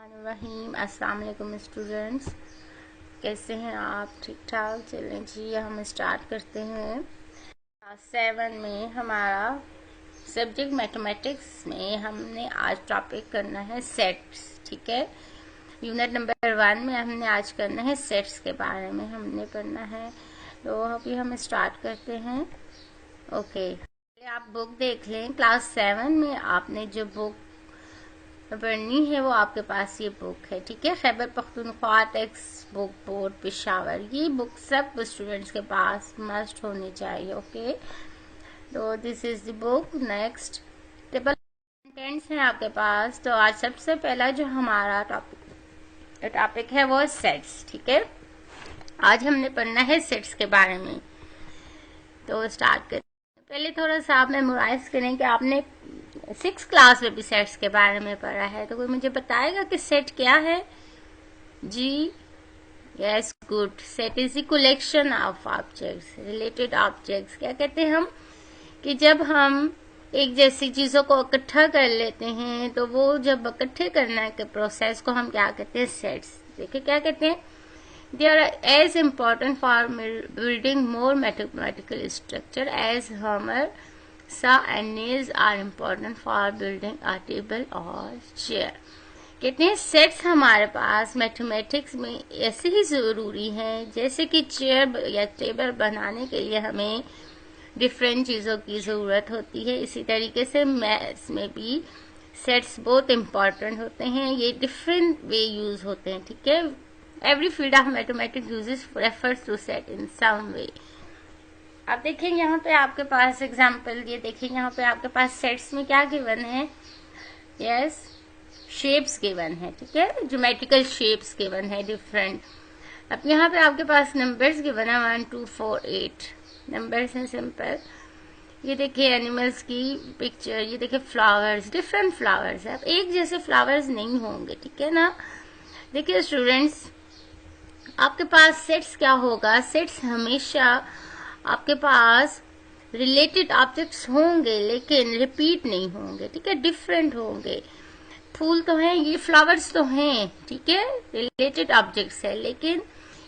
रहीम अस्सलाम वालेकुम स्टूडेंट्स, कैसे हैं आप? ठीक ठाक? चलें जी, हम स्टार्ट करते हैं। क्लास 7 में हमारा सब्जेक्ट मैथमेटिक्स में हमने आज टॉपिक करना है सेट्स। ठीक है, यूनिट नंबर 1 में हमने आज करना है सेट्स के बारे में हमने पढ़ना है। तो अभी हम स्टार्ट करते हैं। ओके, आप बुक देख लें। क्लास 7 में आपने जो बुक पढ़नी है वो आपके पास ये बुक है। ठीक है, Khyber Pakhtunkhwa text book board Peshawar, ये बुक सब स्टूडेंट्स के पास मस्ट होनी चाहिए। ओके, तो this is the book. Next table contents है आपके पास। तो आज सबसे पहला जो हमारा टॉपिक है वो है सेट्स। ठीक है, आज हमने पढ़ना है सेट्स के बारे में। तो स्टार्ट करें। पहले थोड़ा सा आप मेमोराइज करें कि आपने 6 क्लास में भी सेट्स के बारे में पढ़ा है। तो कोई मुझे बताएगा कि सेट क्या है? जी, yes, good. Set is the collection of objects, related objects. क्या कहते हैं हम कि जब हम एक जैसी चीजों को इकट्ठा कर लेते हैं तो वो जब इकट्ठे करने के प्रोसेस को हम क्या कहते हैं? सेट्स। देखिए क्या कहते हैं, they are as important for building more mathematical structure as hammer, saw and nails are important for building a table or chair। कहते हैं सेट्स हमारे पास मैथमेटिक्स में ऐसे ही जरूरी हैं जैसे कि चेयर या टेबल बनाने के लिए हमें डिफरेंट चीजों की जरूरत होती है, इसी तरीके से मैथ्स में भी सेट्स बहुत इम्पोर्टेंट होते हैं। ये डिफरेंट वे यूज होते हैं। ठीक है, every field of mathematics uses refers to set in some way। आप देखेंगे यहाँ पे आपके पास एग्जाम्पल, ये देखेंगे यहाँ पे आपके पास सेट्स में क्या गिवन है? यस, शेप्स गिवन है। ठीक है, ज्योमेट्रिकल शेप्स गिवन है डिफरेंट। अब यहाँ पे आपके पास नंबर्स गिवन है 1 2 4 8 नंबर्स हैं सिंपल। ये देखिए एनिमल्स की पिक्चर, ये देखिए फ्लावर्स, डिफरेंट फ्लावर्स है। अब एक जैसे फ्लावर्स नहीं होंगे। ठीक है ना। देखिए स्टूडेंट्स, आपके पास सेट्स क्या होगा? सेट्स हमेशा आपके पास रिलेटेड ऑब्जेक्ट्स होंगे लेकिन रिपीट नहीं होंगे। ठीक है, डिफरेंट होंगे। फूल तो हैं, ये फ्लावर्स तो हैं। ठीक है, रिलेटेड ऑब्जेक्ट्स है लेकिन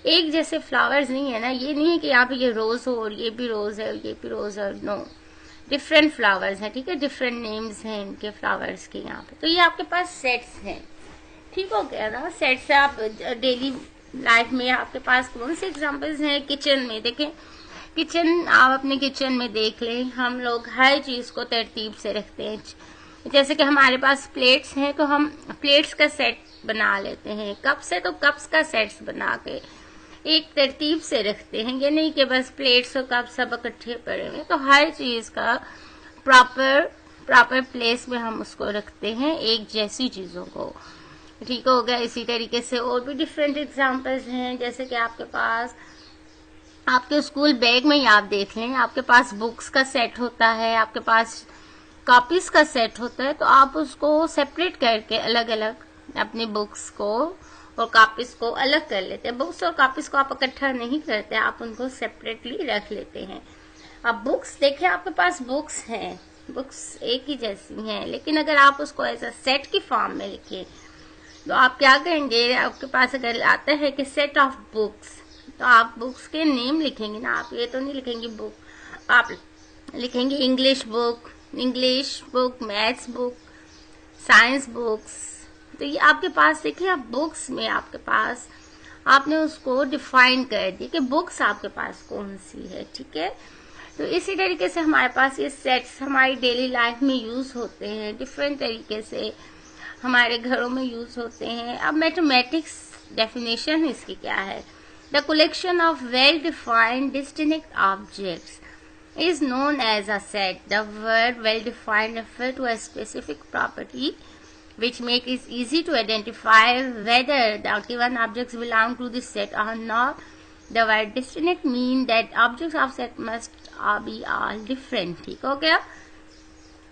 एक जैसे फ्लावर्स नहीं है ना। ये नहीं है कि यहाँ पे ये रोज हो और ये भी रोज है, ये भी रोज है। नो, डिफरेंट फ्लावर्स हैं। ठीक है, डिफरेंट नेम्स हैं इनके फ्लावर्स के यहाँ पे। तो ये आपके पास सेट्स हैं। ठीक हो गया ना। सेट्स से आप डेली लाइफ में आपके पास कौन से एग्जांपल्स हैं? किचन में देखें, किचन आप अपने किचन में देख लें, हम लोग हर चीज को तरतीब से रखते हैं। जैसे कि हमारे पास प्लेट्स हैं तो हम प्लेट्स का सेट बना लेते हैं। कप्स है तो कप्स का सेट्स बना के एक तरतीब से रखते हैं। ये नहीं कि बस प्लेट्स और कप्स सब इकट्ठे पड़े हुए। तो हर चीज का प्रॉपर प्लेस में हम उसको रखते हैं, एक जैसी चीजों को। ठीक हो गया। इसी तरीके से और भी डिफरेंट एग्जांपल्स हैं, जैसे कि आपके पास आपके स्कूल बैग में ही आप देख लें, आपके पास बुक्स का सेट होता है, आपके पास कॉपीज का सेट होता है। तो आप उसको सेपरेट करके अलग अलग अपनी बुक्स को और कॉपीज को अलग कर लेते हैं। बुक्स और कॉपीज को आप इकट्ठा नहीं करते, आप उनको सेपरेटली रख लेते हैं। अब बुक्स देखिए, आपके पास बुक्स हैं, बुक्स एक ही जैसी हैं, लेकिन अगर आप उसको एज अ सेट की फॉर्म में लिखें तो आप क्या करेंगे? आपके पास अगर आता है कि सेट ऑफ बुक्स, तो आप बुक्स के नेम लिखेंगे ना। आप ये तो नहीं लिखेंगे बुक, आप लिखेंगे English book, maths book, science books. तो ये आपके पास देखिए, आप बुक्स में आपके पास आपने उसको डिफाइन कर दिया कि बुक्स आपके पास कौन सी है। ठीक है, तो इसी तरीके से हमारे पास ये सेट्स हमारी डेली लाइफ में यूज होते हैं, डिफरेंट तरीके से हमारे घरों में यूज होते हैं। अब मैथमेटिक्स डेफिनेशन इसकी क्या है? The collection of well defined distinct objects is known as a set। The word well defined refers to a specific property which makes it easy to identify whether the given objects belong to this set or not। The word distinct means that objects of set must be all different। ठीक हो गया।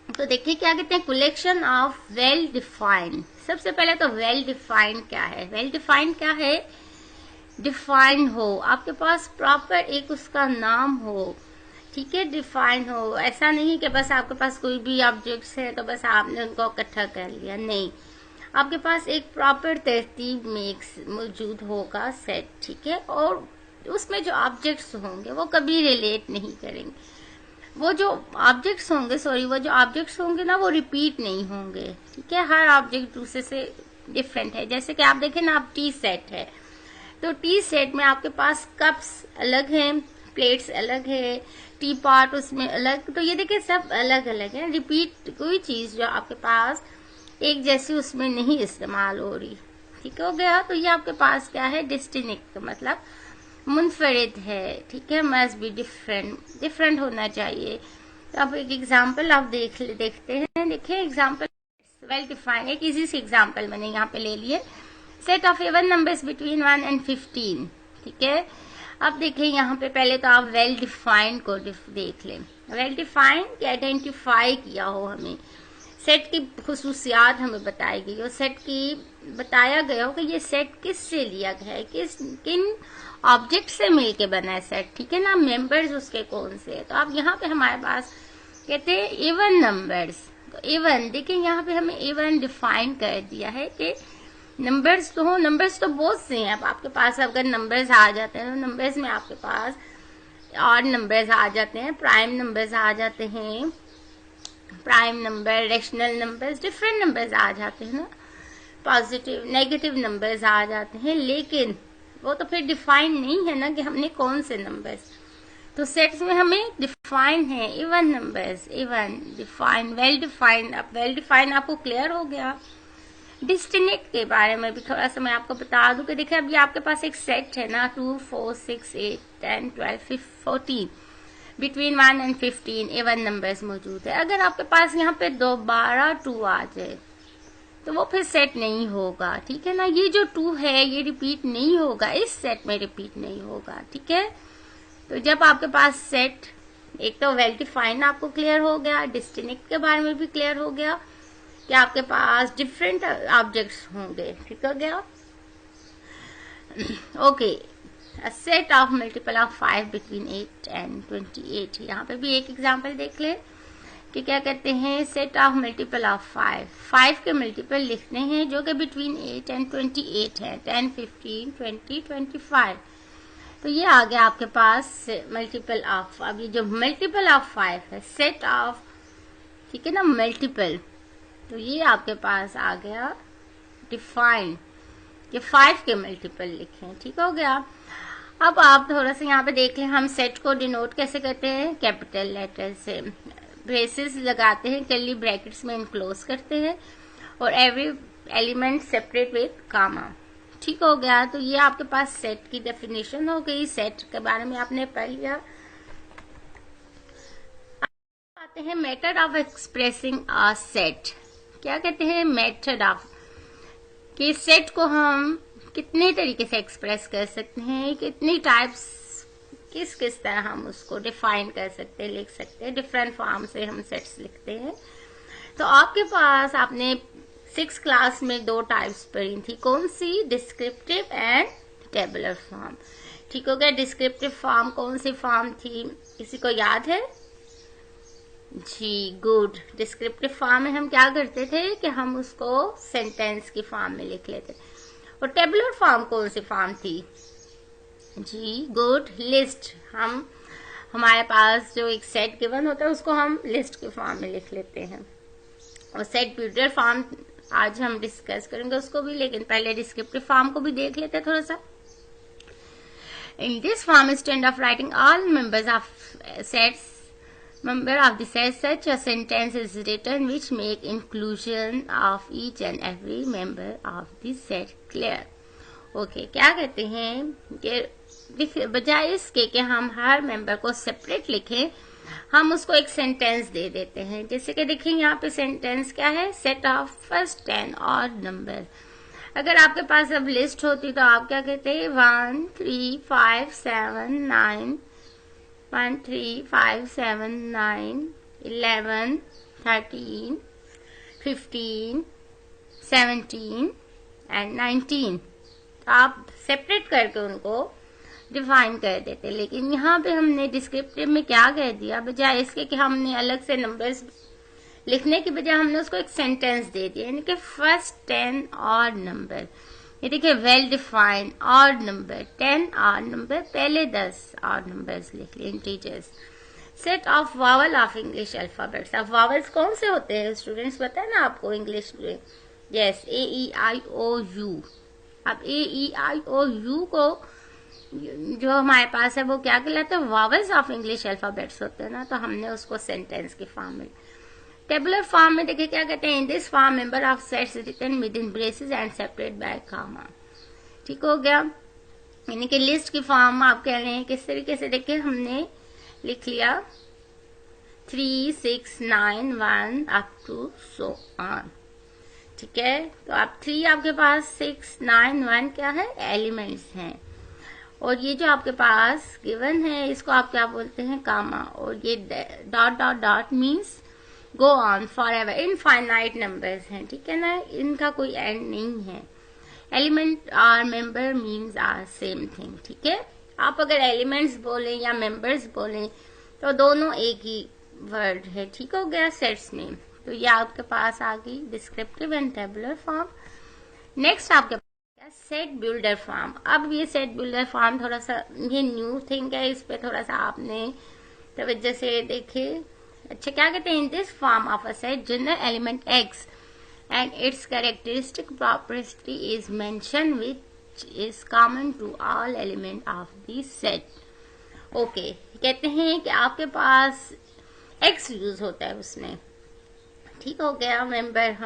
तो देखिए क्या कहते हैं, collection of well defined. सबसे पहले तो वेल डिफाइंड क्या है? वेल डिफाइंड क्या है? डिफाइन हो, आपके पास प्रॉपर एक उसका नाम हो। ठीक है, डिफाइन हो। ऐसा नहीं कि बस आपके पास कोई भी ऑब्जेक्ट्स है तो बस आपने उनको इकट्ठा कर लिया, नहीं। आपके पास एक प्रॉपर तरतीब में एक मौजूद होगा सेट, ठीक है, और उसमें जो ऑब्जेक्ट्स होंगे वो कभी रिलेट नहीं करेंगे, वो जो ऑब्जेक्ट्स होंगे ना वो रिपीट नहीं होंगे, ठीक है। हर ऑब्जेक्ट दूसरे से डिफरेंट है। जैसे कि आप देखें ना, आप टी सेट है, तो टी सेट में आपके पास कप्स अलग हैं, प्लेट्स अलग है, टी पॉट उसमें अलग, तो ये देखिए सब अलग अलग है। रिपीट कोई चीज जो आपके पास एक जैसी उसमें नहीं इस्तेमाल हो रही, ठीक हो गया। तो ये आपके पास क्या है, डिस्टिंक्ट, मतलब मुनफरिद है, ठीक है। मस्ट बी डिफरेंट होना चाहिए। तो अब एक एग्जाम्पल आप देखते हैं। देखिए एग्जाम्पल वेल डिफाइंड, एक इजी से एग्जाम्पल मैंने यहाँ पे ले लिए। Set of even numbers between 1 and 15, ठीक है। अब देखिए यहाँ पे पहले तो आप वेल डिफाइंड को देख लें। वेल डिफाइंड कि आइडेंटिफाई किया हो, हमें सेट की खुसूसियात हमें बताई गई हो, सेट की बताया गया हो कि ये सेट किससे लिया गया है, किन ऑब्जेक्ट से मिलके बना है सेट, ठीक है ना, मेंबर्स उसके कौन से है। तो अब यहाँ पे हमारे पास कहते हैं इवन नंबर्स। तो इवन देखिए यहाँ पे हमें इवन डिफाइन कर दिया है कि नंबर्स तो बहुत से हैं। अब आपके पास अगर नंबर्स आ जाते हैं तो नंबर्स में आपके पास ऑड नंबर्स आ जाते हैं, प्राइम नंबर्स आ जाते हैं, prime number, rational numbers, different numbers आ जाते हैं ना, पॉजिटिव नेगेटिव नंबर्स आ जाते हैं, लेकिन वो तो फिर डिफाइन नहीं है ना कि हमने कौन से नंबर्स। तो सेट्स में हमें डिफाइन है even numbers, even define, well define. अब वेल डिफाइन आपको क्लियर हो गया। डिस्टिंक्ट के बारे में भी थोड़ा सा मैं आपको बता दूं कि देखिए अब ये आपके पास एक सेट है ना, 2, 4, 6, 8, 10, 12, 14, बिटवीन 1 and 15 इवन नंबर्स मौजूद है। अगर आपके पास यहाँ पे दोबारा 2 आ जाए तो वो फिर सेट नहीं होगा, ठीक है ना। ये जो 2 है ये रिपीट नहीं होगा, इस सेट में रिपीट नहीं होगा, ठीक है। तो जब आपके पास सेट, एक तो वेल डिफाइंड आपको क्लियर हो गया, डिस्टिंक्ट के बारे में भी क्लियर हो गया कि आपके पास डिफरेंट ऑब्जेक्ट्स होंगे, ठीक हो गया। Okay, set of multiple of 5 between 8 and 28। यहाँ पे भी एक एग्जांपल देख ले कि क्या कहते हैं, सेट ऑफ मल्टीपल ऑफ 5 के मल्टीपल लिखने हैं जो कि बिटवीन 8 and 28 है, 10, 15, 20, 25। तो ये आ गया आपके पास मल्टीपल ऑफ। अब ये जो मल्टीपल ऑफ 5 है, सेट ऑफ, ठीक है ना, मल्टीपल, तो ये आपके पास आ गया डिफाइन कि 5 के मल्टीपल लिखें, ठीक हो गया। अब आप थोड़ा सा यहाँ पे देख लें, हम सेट को डिनोट कैसे करते हैं, कैपिटल लेटर से, ब्रेसेस लगाते हैं, कर्ली ब्रैकेट्स में इनक्लोज करते हैं, और एवरी एलिमेंट सेपरेट विद कामा, ठीक हो गया। तो ये आपके पास सेट की डेफिनेशन हो गई, सेट के बारे में आपने पढ़ लिया। आते हैं method of expressing a set. क्या कहते हैं, मेथड ऑफ, कि सेट को हम कितने तरीके से एक्सप्रेस कर सकते हैं, कितनी टाइप्स, किस तरह हम उसको डिफाइन कर सकते हैं, लिख सकते हैं, डिफरेंट फॉर्म से हम सेट्स लिखते हैं। तो आपके पास आपने 6th क्लास में 2 टाइप्स पढ़ी थी, कौन सी, डिस्क्रिप्टिव एंड टेबुलर फॉर्म, ठीक हो गया। डिस्क्रिप्टिव फॉर्म कौन सी फॉर्म थी, किसी को याद है जी, गुड। डिस्क्रिप्टिव फॉर्म में हम क्या करते थे कि हम उसको सेंटेंस की फॉर्म में लिख लेते। और टेबुलर फॉर्म कौन सी फॉर्म थी जी, गुड, लिस्ट। हमारे पास जो एक सेट गिवन होता है उसको हम लिस्ट के फॉर्म में लिख लेते हैं। और सेट ब्यूटर फॉर्म आज हम डिस्कस करेंगे उसको भी, लेकिन पहले डिस्क्रिप्टिव फॉर्म को भी देख लेते हैं थोड़ा सा। इन this form, instead of writing all members of sets, member of the set, such a sentence is written which make inclusion of each and every member of the set clear. Okay, क्या कहते हैं कि बजाय इसके कि हम हर member को separate लिखें, हम उसको एक सेंटेंस दे देते हैं। जैसे कि देखिए यहाँ पे सेंटेंस क्या है, set of first 10 odd number. अगर आपके पास अब लिस्ट होती तो आप क्या कहते हैं, 1, 3, 5, 7, 9, 1, 3, 5, 7, 9, 11, 13, 15, 17 and 19। तो आप सेपरेट करके उनको डिफाइन कर देते। लेकिन यहाँ पे हमने डिस्क्रिप्टिव में क्या कह दिया, बजाय इसके कि हमने अलग से नंबर्स लिखने की बजाय हमने उसको एक सेंटेंस दे दिया, यानी कि फर्स्ट 10 ऑड नंबर, ये देखिए well defined odd number, 10 odd number, पहले 10 ऑड नंबर्स लिख लिए, integers. Set of vowel of English alphabets. अब वावल्स कौन से होते हैं स्टूडेंट्स, पता है ना आपको इंग्लिश में? Yes, A-E-I-O-U। अब A-E-I-O-U को जो हमारे पास है वो क्या कहलाता है? वावल्स ऑफ इंग्लिश अल्फाबेट्स होते हैं ना, तो हमने उसको सेंटेंस के फॉर्म में, टेबुलर फॉर्म में देखिए क्या कहते हैं, in this form member of sets written within braces and separate by comma. ठीक हो गया, यानी कि लिस्ट की फॉर्म आप कह रहे हैं किस तरीके से? देखिए हमने लिख लिया 3, 6, 9, 1 अप टू सो ऑन। ठीक है, तो अब 3 आपके पास, 6, 9, 1 क्या है? एलिमेंट्स हैं। और ये जो आपके पास गिवन है इसको आप क्या बोलते हैं? कामा। और ये dot dot dot means go on for ever, infinite numbers हैं, ठीक है ना, इनका कोई एंड नहीं है। एलिमेंट और member means are same thing. ठीक है, आप अगर एलिमेंट्स बोलें या मेंबर्स बोलें तो दोनों एक ही वर्ड है। ठीक हो गया सेट्स में। तो ये आपके पास आ गई descriptive and tabular form. Next आपके पास सेट बिल्डर फॉर्म। अब ये सेट बिल्डर फॉर्म थोड़ा सा ये न्यू थिंग है, इस पे थोड़ा सा आपने तवज्जो से देखे। अच्छा, क्या कहते हैं? In this form of a set general element X and its characteristic property is mention which is common to all element of this set. Okay, कहते हैं कि आपके पास एक्स यूज होता है उसमें। ठीक हो गया, मेंबर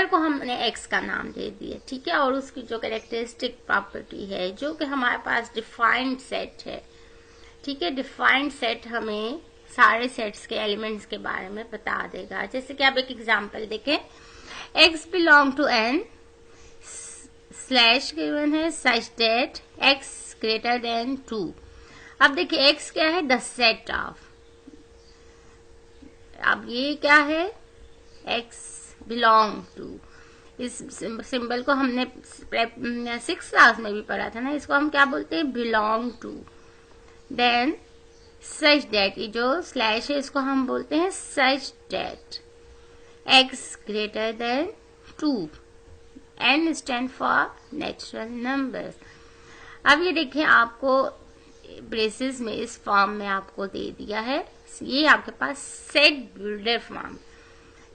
को हमने एक्स का नाम दे दिया। ठीक है, और उसकी जो कैरेक्टरिस्टिक प्रॉपर्टी है जो कि हमारे पास डिफाइंड सेट है। ठीक है, डिफाइंड सेट हमें सारे सेट्स के एलिमेंट्स के बारे में बता देगा। जैसे कि आप एक एग्जांपल देखें, x belong to n slash given है such that x greater than 2। अब देखिए x क्या है? द सेट ऑफ, अब ये क्या है? x बिलोंग टू, इस सिंबल को हमने 6th क्लास में भी पढ़ा था ना, इसको हम क्या बोलते हैं? Belong to. Then such that, ये जो स्लैश है इसको हम बोलते हैं such that x greater than 2। n stand for natural numbers. अब ये देखिए आपको ब्रेसेस में इस फॉर्म में आपको दे दिया है, ये आपके पास सेट बिल्डर फॉर्म।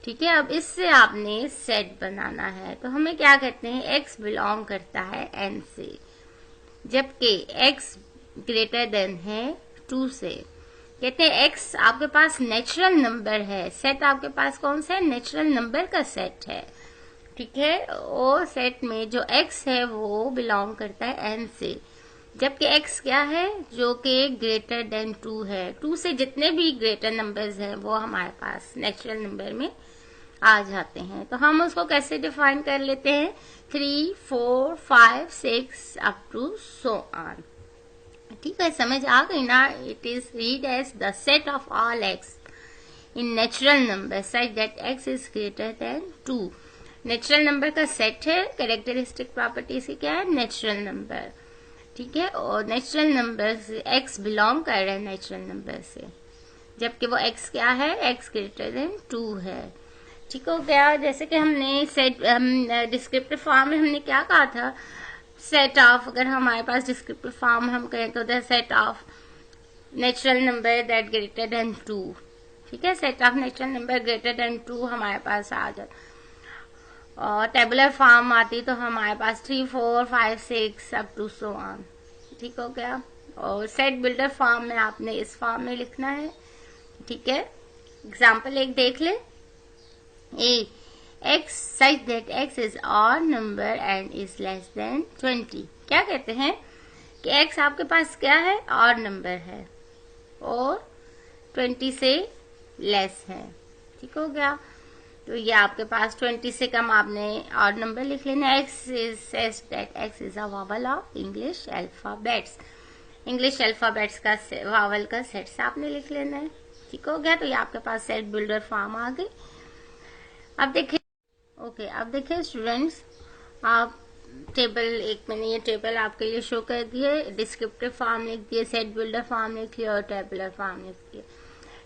ठीक है, अब इससे आपने सेट बनाना है तो हमें क्या कहते हैं? x बिलोंग करता है n से, जबकि x ग्रेटर देन है 2 से। कहते हैं x आपके पास नेचुरल नंबर है, सेट आपके पास कौन सा है? नेचुरल नंबर का सेट है। ठीक है, और सेट में जो x है वो बिलोंग करता है n से, जबकि x क्या है? जो कि ग्रेटर देन 2 है। 2 से जितने भी ग्रेटर नंबर्स हैं वो हमारे पास नेचुरल नंबर में आ जाते हैं। तो हम उसको कैसे डिफाइन कर लेते हैं? 3, 4, 5, 6 अप टू सो ऑन। ठीक है, समझ आ गई ना? It is read as the set of all x in natural number such that x is greater than 2। Natural number का सेट है, कैरेक्टरिस्टिक प्रॉपर्टी से क्या है? Natural number. ठीक है, और नेचुरल नंबर से एक्स बिलोंग कर रहे हैं नेचुरल नंबर से, जबकि वो एक्स क्या है? एक्स ग्रेटर देन 2 है। ठीक हो गया, जैसे कि हमने सेट डिस्क्रिप्टिव फॉर्म में हमने क्या कहा था? सेट ऑफ, अगर हमारे पास डिस्क्रिप्टिव फॉर्म हम कहें तो the set of natural number that greater than 2। ठीक है, set of natural number greater than 2 हमारे पास आ जाता। और टेबुलर फॉर्म आती तो हमारे पास 3, 4, 5, 6 अप टू सो ऑन। ठीक हो गया, और सेट बिल्डर फॉर्म में आपने इस फॉर्म में लिखना है। ठीक है, एग्जाम्पल एक देख ले। A, x such that x is odd number and is less than 20। क्या कहते हैं कि x आपके पास क्या है? ऑड नंबर है और 20 से लेस है। ठीक हो गया, तो ये आपके पास 20 से कम आपने ऑड नंबर लिख लेना। x is such that x is a vowel of English alphabets। English alphabets का वावल का सेट आपने लिख लेना है। ठीक हो गया, तो ये आपके पास सेट बिल्डर फॉर्म आ गई। अब देखिए अब देखिए स्टूडेंट्स, आप टेबल, एक मैंने ये टेबल आपके लिए शो कर दी है। डिस्क्रिप्टिव फॉर्म लिख दिए, सेट बिल्डर फॉर्म लिख लिया और टेबुलर फॉर्म लिख दिए।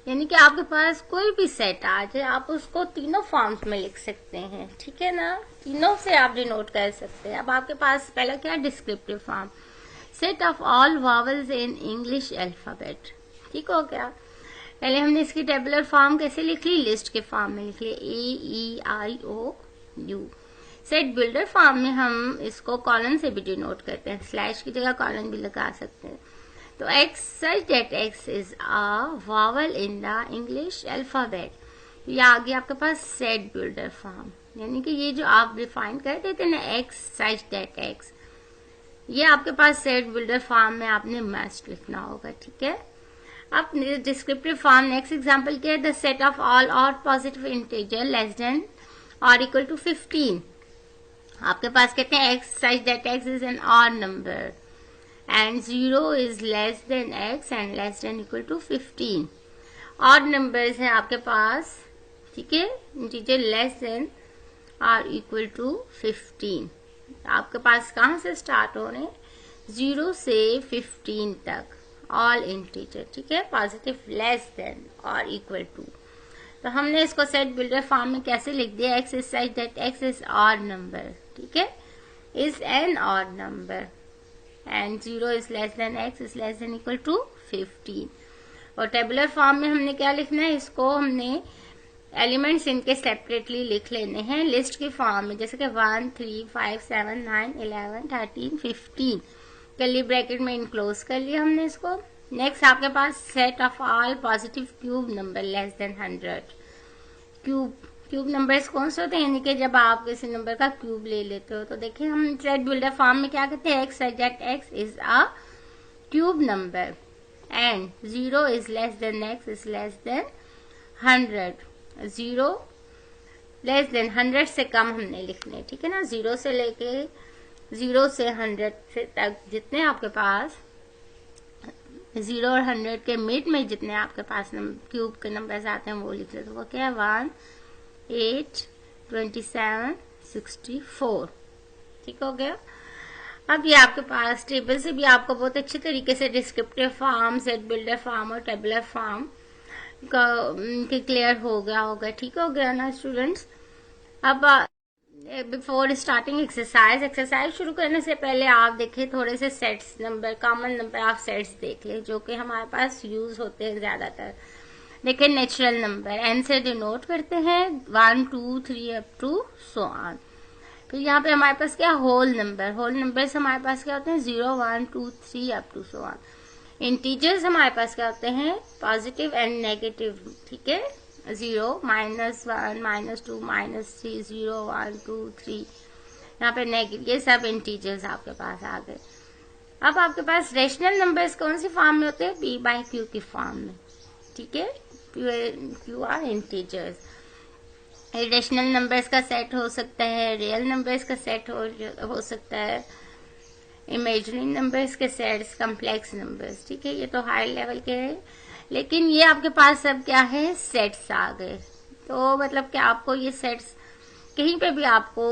यानी कि आपके पास कोई भी सेट आ जाए आप उसको तीनों फॉर्म्स में लिख सकते हैं, ठीक है ना, तीनों से आप डिनोट कर सकते हैं। अब आपके पास पहला क्या है, descriptive form, set of all vowels in English alphabet, ठीक हो गया। पहले हमने इसकी टेबुलर फॉर्म कैसे लिख ली, लिस्ट के फॉर्म में लिख ली, AEIOU। सेट बिल्डर फॉर्म में हम इसको कॉलन से भी डिनोट करते हैं, स्लैश की जगह कॉलन भी लगा सकते हैं। तो x such that x is a vowel in the English alphabet, ये आ गया आपके पास सेट बिल्डर फॉर्म, यानी कि ये जो आप डिफाइन कर देते ना x such that x, ये आपके पास सेट बिल्डर फॉर्म में आपने मस्ट लिखना होगा, ठीक है। अब डिस्क्रिप्टिव फॉर्म, नेक्स्ट एग्जांपल क्या है, द सेट ऑफ ऑल और पॉजिटिव इंटीजर लेस देन और इक्वल टू 15। आपके पास कहते हैं x such that x is an odd number and 0 is less than x and less than equal to 15। odd numbers हैं आपके पास, ठीक है, इंटीजर लेस देन और इक्वल टू 15। आपके पास कहाँ से स्टार्ट हो रहे हैं, 0 से 15 तक, ऑल इंटीजर, ठीक है, पॉजिटिव लेस देन और इक्वल टू। तो हमने इसको सेट बिल्डर फॉर्म में कैसे लिख दिया, x is such that x is odd number, ठीक है, is an odd number and 0 is less than x is less than equal to 15। और टेबुलर फॉर्म में हमने क्या लिखना है, इसको हमने एलिमेंट्स इनके सेपरेटली लिख लेने हैं लिस्ट के फॉर्म में, जैसे कि 1 3 5 7 9 11 13 15 कर्ली ब्रैकेट में इनक्लोज कर लिया हमने इसको। नेक्स्ट आपके पास set of all positive cube number less than 100। Cube numbers कौन से होते हैं, यानी कि जब आप किसी नंबर का क्यूब ले लेते हो। तो देखिए हम सेट बिल्डर फॉर्म में क्या कहते हैं, x such that x is a cube number and 0 is less than x is less than 100। 0 less than 100 से कम हमने लिखने, ठीक है ना, 0 से लेके 0 से 100 से तक जितने आपके पास 0 और 100 के मिड में जितने आपके पास क्यूब के नंबर्स आते हैं वो लिख लेते। वो क्या है, 1 8 27 64, ठीक हो गया। अब ये आपके पास टेबल से भी आपको बहुत अच्छे तरीके से descriptive form, set builder form और टेबुलर फॉर्म का क्लियर हो गया होगा, ठीक हो गया ना स्टूडेंट्स। अब बिफोर स्टार्टिंग एक्सरसाइज शुरू करने से पहले आप देखें थोड़े से sets number, common number of sets देख ले जो कि हमारे पास यूज होते हैं ज्यादातर। देखिए नेचुरल नंबर n से डिनोट करते हैं 1 2 3 अप टू सो ऑन। फिर यहाँ पे हमारे पास क्या, होल नंबर्स हमारे पास क्या होते हैं, 0 1 2 3 up to so on. Integers हमारे पास क्या होते हैं, पॉजिटिव एंड नेगेटिव, ठीक है, 0 -1 -2 -3 0 1 2 3, यहाँ पे नेगेटिव, ये सब इंटीजर्स आपके पास आ गए। अब आपके पास रेशनल नंबर्स कौन सी फॉर्म में होते हैं, p by q की फॉर्म में, ठीक है, q are integers. Rational numbers का सेट हो सकता है, रियल नंबर्स का सेट हो सकता है, इमेजिनरी नंबर्स के सेट्स, कम्प्लेक्स नंबर्स, ठीक है, ये तो हाई लेवल के हैं। लेकिन ये आपके पास सब क्या है, सेट्स आ गए। तो मतलब कि आपको ये सेट्स कहीं पे भी आपको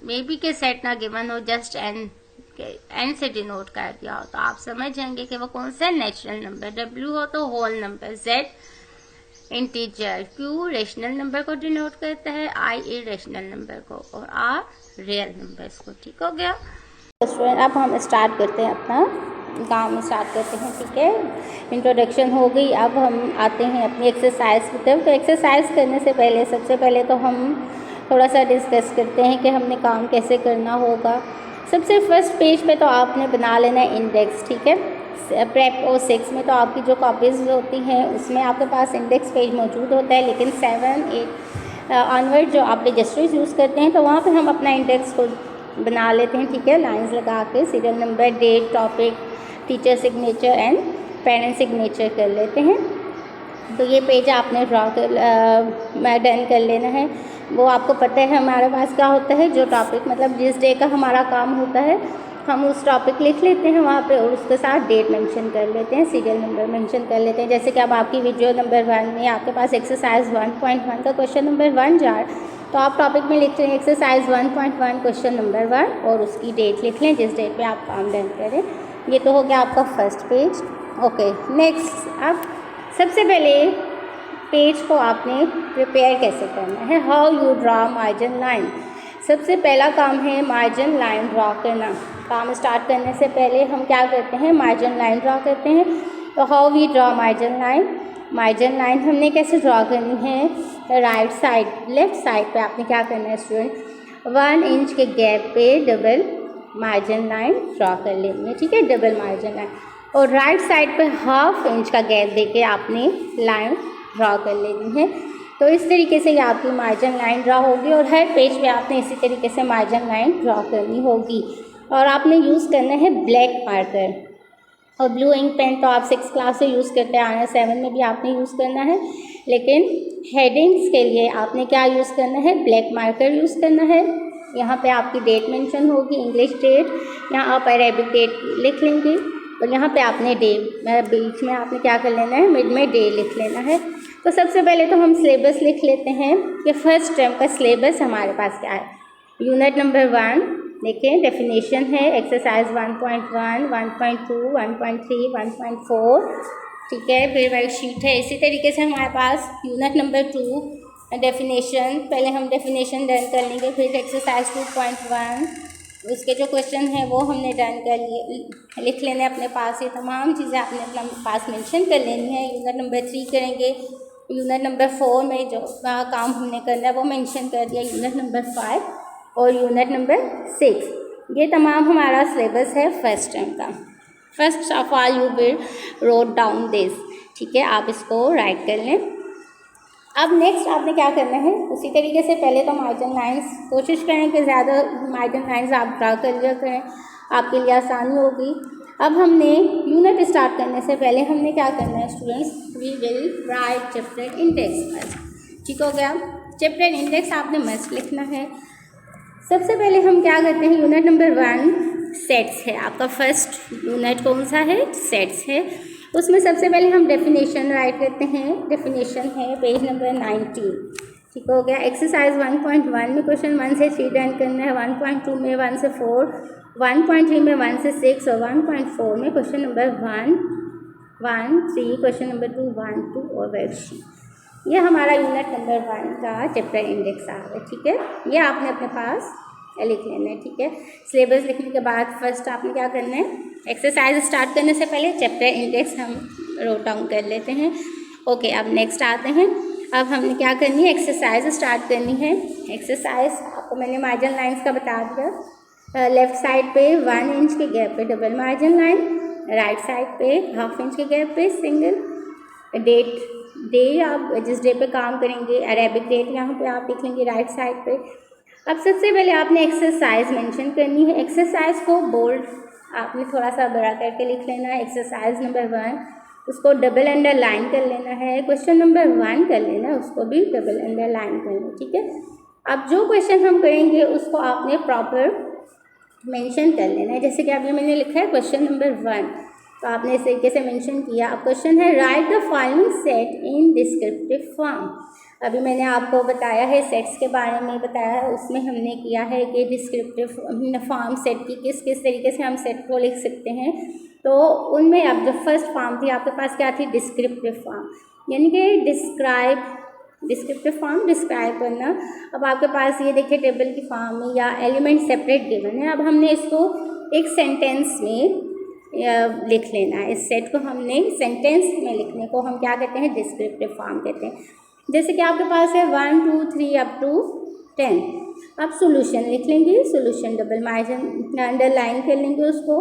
मे बी के सेट ना गिवन हो, जस्ट एन से डिनोट कर दिया हो, तो आप समझ जाएंगे कि वो कौन सा नेचुरल नंबर, W हो तो whole number, Z integer, Q rational number को डिनोट करता है, I इरेशनल नंबर को और R रियल नंबर्स को, ठीक हो गया स्टूडेंट। अब हम स्टार्ट करते हैं अपना काम में स्टार्ट करते हैं, ठीक है, इंट्रोडक्शन हो गई। अब हम आते हैं अपनी एक्सरसाइज की तरफ। तो एक्सरसाइज करने से पहले सबसे पहले तो हम थोड़ा सा डिस्कस करते हैं कि हमने काम कैसे करना होगा। सबसे फर्स्ट पेज पे तो आपने बना लेना है इंडेक्स, ठीक है, प्रेप O6 में तो आपकी जो कॉपीज़ होती हैं उसमें आपके पास इंडेक्स पेज मौजूद होता है, लेकिन 7 8 ऑनवर्ड जो आप रजिस्टर्स यूज़ करते हैं तो वहाँ पे हम अपना इंडेक्स को बना लेते हैं, ठीक है, लाइंस लगा के serial number, date, topic, teacher signature and parent signature कर लेते हैं। तो ये पेज आपने ड्रॉ कर डन कर लेना है। वो आपको पता है हमारे पास क्या होता है, जो टॉपिक मतलब जिस डे का हमारा काम होता है हम उस टॉपिक लिख लेते हैं वहाँ पे और उसके साथ डेट मेंशन कर लेते हैं, सीरियल नंबर मेंशन कर लेते हैं। जैसे कि अब आपकी वीडियो नंबर 1 में आपके पास एक्सरसाइज 1.1 का क्वेश्चन नंबर 1 जा रहा है, तो आप टॉपिक में लिखते हैं एक्सरसाइज 1.1 क्वेश्चन नंबर 1 और उसकी डेट लिख लें जिस डेट पे आप काम डन करें। ये तो हो गया आपका फर्स्ट पेज। ओके, नेक्स्ट अब सबसे पहले पेज को आपने प्रिपेयर कैसे करना है। How you draw margin line. सबसे पहला काम है मार्जिन लाइन ड्रा करना। काम स्टार्ट करने से पहले हम क्या करते हैं, मार्जिन लाइन ड्रा करते हैं। तो how we draw margin line. Margin line हमने कैसे ड्रा करनी है, राइट साइड लेफ्ट साइड पे आपने क्या करना है स्टूडेंट, 1 इंच के गैप पे डबल मार्जिन लाइन ड्रा कर लेनी है, ठीक है, डबल मार्जिन लाइन। और राइट साइड पे 1/2 इंच का गैप देके आपने लाइन ड्रा कर लेनी है। तो इस तरीके से ये आपकी मार्जिन लाइन ड्रा होगी और हर पेज पे आपने इसी तरीके से मार्जिन लाइन ड्रा करनी होगी। और आपने यूज़ करना है ब्लैक मार्कर और ब्लू इंक पेन। तो आप 6th क्लास से यूज़ करते आ रहे हैं, 7 में भी आपने यूज़ करना है। लेकिन हेडिंग्स के लिए आपने क्या यूज़ करना है, ब्लैक मार्कर यूज़ करना है। यहाँ पे आपकी डेट मेंशन होगी, इंग्लिश डेट, यहाँ आप अरेबिक डेट लिख लेंगे और यहाँ पे आपने डे बीच में आपने क्या कर लेना है, मिड में डे लिख लेना है। तो सबसे पहले तो हम सिलेबस लिख लेते हैं कि फर्स्ट टर्म का सिलेबस हमारे पास क्या है। यूनिट नंबर 1 देखें, डेफिनेशन है, एक्सरसाइज 1.1, 1.2, 1.3, 1.4, ठीक है। फिर वर्कशीट है। इसी तरीके से हमारे पास यूनिट नंबर 2 डेफिनेशन, पहले हम डेफिनेशन डन कर लेंगे, फिर एक्सरसाइज 2.1 उसके जो क्वेश्चन है वो हमने डन कर लिए, लिख लेने अपने पास। ये तमाम चीज़ें आपने अपने पास मेंशन कर लेनी है। यूनिट नंबर 3 करेंगे, यूनिट नंबर 4 में जो काम हमने करना है वो मेंशन कर दिया, यूनिट नंबर 5 और यूनिट नंबर 6। ये तमाम हमारा सिलेबस है फर्स्ट टर्म का। First of all you will wrote down this, ठीक है, आप इसको राइट कर लें। अब नेक्स्ट आपने क्या करना है, उसी तरीके से पहले तो मार्जिन लाइंस कोशिश करें कि ज़्यादा मार्जिन लाइंस आप ड्रा कर लिया करें, आपके लिए आसानी होगी। अब हमने यूनिट स्टार्ट करने से पहले हमने क्या करना है students, we will write chapter index first, ठीक हो गया। चैप्टर इंडेक्स आपने मस्ट लिखना है। सबसे पहले हम क्या करते हैं, यूनिट नंबर 1 सेट्स है, आपका फर्स्ट यूनिट कौन सा है, सेट्स है। उसमें सबसे पहले हम डेफिनेशन राइट करते हैं। डेफिनेशन है पेज नंबर 19, ठीक हो गया। एक्सरसाइज 1.1 में क्वेश्चन 1 से 3 डन करना है, 1.2 में 1 से 4, 1.3 में 1 से 6 और 1.4 में क्वेश्चन नंबर 1, 1, 3, क्वेश्चन नंबर 2, 1, 2 और वर्कशीट। ये हमारा यूनिट नंबर 1 का चैप्टर इंडेक्स आ रहा है, ठीक है। ये आपने अपने पास लिख लेना है, ठीक है। सिलेबस लिखने के बाद फर्स्ट आपने क्या करना है, एक्सरसाइज स्टार्ट करने से पहले चैप्टर इंडेक्स हम नोट डाउन कर लेते हैं। ओके, अब नेक्स्ट आते हैं। अब हमने क्या करनी है, एक्सरसाइज स्टार्ट करनी है। एक्सरसाइज आपको मैंने मार्जिन लाइंस का बता दिया। लेफ्ट साइड पे 1 इंच के गैप पे double margin line, right side पे 1/2 इंच के गैप पे सिंगल। डे आप जिस डे पे काम करेंगे, अरेबिक डेट यहाँ पे आप लिख लेंगे राइट साइड पे। अब सबसे पहले आपने एक्सरसाइज मेंशन करनी है। एक्सरसाइज को बोल्ड आपने थोड़ा सा बड़ा करके लिख लेना है। एक्सरसाइज नंबर 1 उसको डबल अंडरलाइन कर लेना है। क्वेश्चन नंबर 1 कर लेना है, उसको भी डबल अंडरलाइन करना है, ठीक है। अब जो क्वेश्चन हम करेंगे उसको आपने प्रॉपर मेंशन कर लेना है। जैसे कि अभी मैंने लिखा है क्वेश्चन नंबर 1, तो आपने इस तरीके से मेंशन किया। अब क्वेश्चन है right the following set in descriptive form. अभी मैंने आपको बताया है सेट्स के बारे में बताया है, उसमें हमने किया है कि डिस्क्रिप्टिव फॉर्म सेट की किस किस तरीके से हम सेट को लिख सकते हैं। तो उनमें अब जो फर्स्ट फॉर्म थी आपके पास क्या थी, डिस्क्रिप्टिव फॉर्म, यानी कि डिस्क्रिप्टिव फॉर्म डिस्क्राइब करना। अब आपके पास ये देखिए टेबल की फॉर्म में या एलिमेंट सेपरेट गिवन है। अब हमने इसको एक सेंटेंस में लिख लेना है। इस सेट को हमने सेंटेंस में लिखने को हम क्या कहते हैं, डिस्क्रिप्टिव फॉर्म कहते हैं। जैसे कि आपके पास है 1, 2, 3 अप टू 10। अब सॉल्यूशन लिख लेंगे, सॉल्यूशन डबल मार्जिन अंडरलाइन कर लेंगे उसको।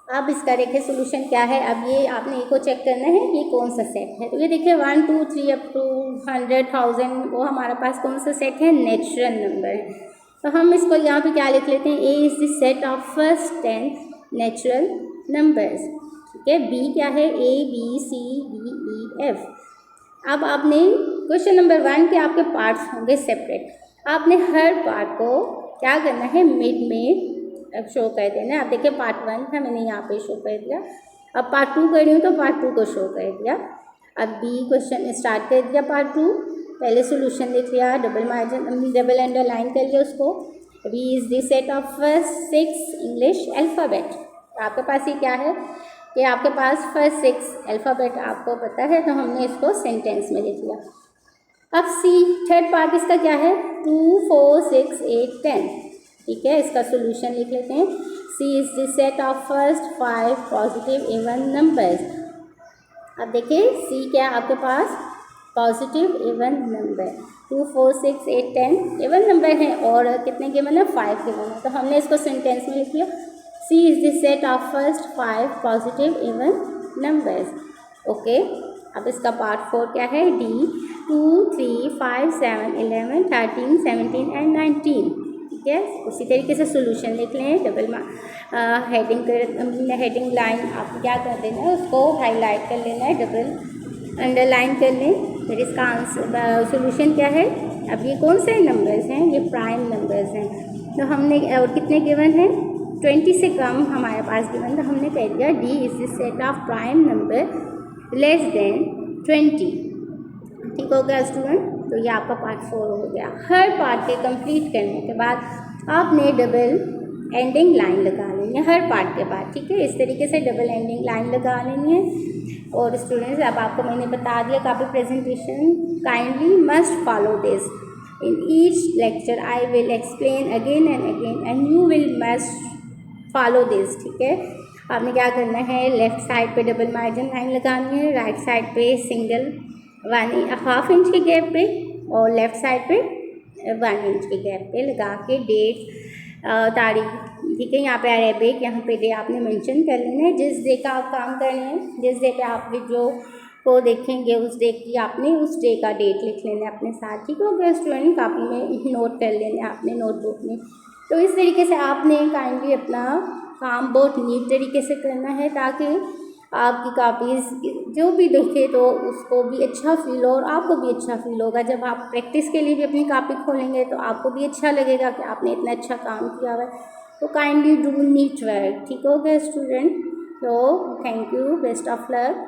अब इसका देखिए सॉल्यूशन क्या है। अब ये आपने को चेक करना है कि कौन सा सेट है। तो ये देखिए 1, 2, 3 अप टू 100, 1000 वो हमारे पास कौन सा सेट है, नेचुरल नंबर है। तो हम इसको यहाँ पे क्या लिख लेते हैं, A is the set of first 10 natural numbers, ठीक है। बी क्या है, A B C D E F। अब आपने क्वेश्चन नंबर 1 के आपके पार्ट्स होंगे सेपरेट। आपने हर पार्ट को क्या करना है, मिड में अब शो कर देना। आप देखिए पार्ट 1 था, मैंने यहाँ पे शो कर दिया। अब पार्ट 2 कर रही हूँ तो पार्ट 2 को शो कर दिया। अब बी क्वेश्चन स्टार्ट कर दिया पार्ट 2, पहले सॉल्यूशन लिख लिया, डबल अंडरलाइन कर लिया उसको। B is the set of first 6 English alphabet. आपके पास ये क्या है, कि आपके पास फर्स्ट 6 अल्फ़ाबेट आपको पता है, तो हमने इसको सेंटेंस में लिख लिया। अब सी थर्ड पार्ट इसका क्या है, 2 4 6 8 10। ठीक है, इसका सोल्यूशन लिख लेते हैं। C is the set of first 5 positive even numbers. अब देखिए सी क्या है आपके पास, positive even number. 2 4 6 8 10 even number हैं और कितने गिवन है, 5 गिवन है, तो हमने इसको सेंटेंस में लिख लिया। C is the set of first 5 positive even numbers. Okay, अब इसका पार्ट 4 क्या है, डी 2 3 5 7 11 13 17 एंड 19। ठीक है, उसी तरीके से सोल्यूशन लिख लें। डबल हेडिंग लाइन आपको क्या कर देना है, उसको हाईलाइट कर लेना है, डबल अंडरलाइन कर लें। फिर इसका आंसर सोल्यूशन क्या है। अब ये कौन से नंबर्स हैं, ये प्राइम नंबर्स हैं। तो हमने और कितने गिवन हैं, 20 से कम हमारे पास गिवन, तो हमने कह दिया D is the set of prime number less then 20। ठीक हो गया स्टूडेंट, तो ये आपका पार्ट 4 हो गया। हर पार्ट के कंप्लीट करने के बाद आपने डबल एंडिंग लाइन लगा लेनी है हर पार्ट के बाद। ठीक है, इस तरीके से डबल एंडिंग लाइन लगा लेनी है। और स्टूडेंट्स, अब आपको मैंने बता दिया काफ़ी presentation, kindly must follow this in each lecture. I will explain again and again and you will must follow this. ठीक है, आपने क्या करना है, लेफ्ट साइड पे डबल मार्जिन लाइन लगानी है, राइट साइड पे सिंगल 1.5 इंच के गैप पे, और लेफ्ट साइड पे 1 इंच के गैप पे लगा के डेट तारीख। ठीक है, यहाँ पे अरेबिक, यहाँ पे डे आपने मेंशन कर लेना है। जिस डे का आप काम करने हैं, जिस डे पे आप वीडियो को देखेंगे उस डे की आपने उस डे का डेट लिख लेना है अपने साथ। ठीक हो गया स्टूडेंट, कापी में नोट कर लेना है आपने नोटबुक में। तो इस तरीके से आपने काइंडली अपना काम बहुत नीट तरीके से करना है, ताकि आपकी कापीज़ जो भी देखे तो उसको भी अच्छा फील हो और आपको भी अच्छा फील होगा। जब आप प्रैक्टिस के लिए भी अपनी कापी खोलेंगे तो आपको भी अच्छा लगेगा कि आपने इतना अच्छा काम किया हुआ है। तो काइंडली डू नीट वर्क। ठीक हो गया स्टूडेंट, तो thank you, best of luck.